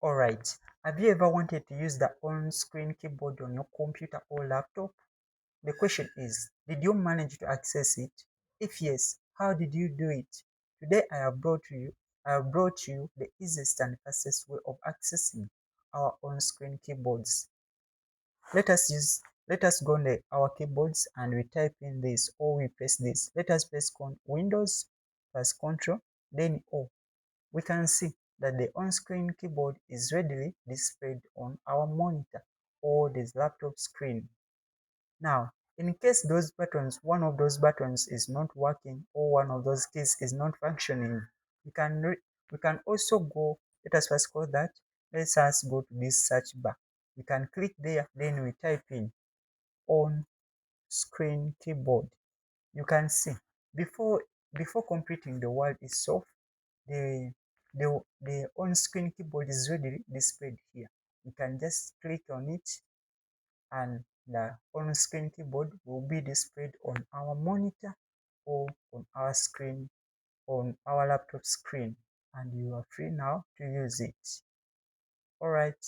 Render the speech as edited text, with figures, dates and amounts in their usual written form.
Alright, have you ever wanted to use the on-screen keyboard on your computer or laptop? The question is, did you manage to access it? If yes, how did you do it? Today I have brought you the easiest and fastest way of accessing our on-screen keyboards. Let us go on our keyboards and we type in this or we press this. Let us press Windows plus Control, then O. We can see that the on-screen keyboard is readily displayed on our monitor or the laptop screen. Now, in case one of those buttons is not working or one of those keys is not functioning, we can also go, let us first call that, let us go to this search bar. We can click there, then we type in on screen keyboard. You can see before completing the word itself, the the on-screen keyboard is readily displayed here. You can just click on it and the on-screen keyboard will be displayed on our monitor or on our screen, on our laptop screen, and you are free now to use it. Alright,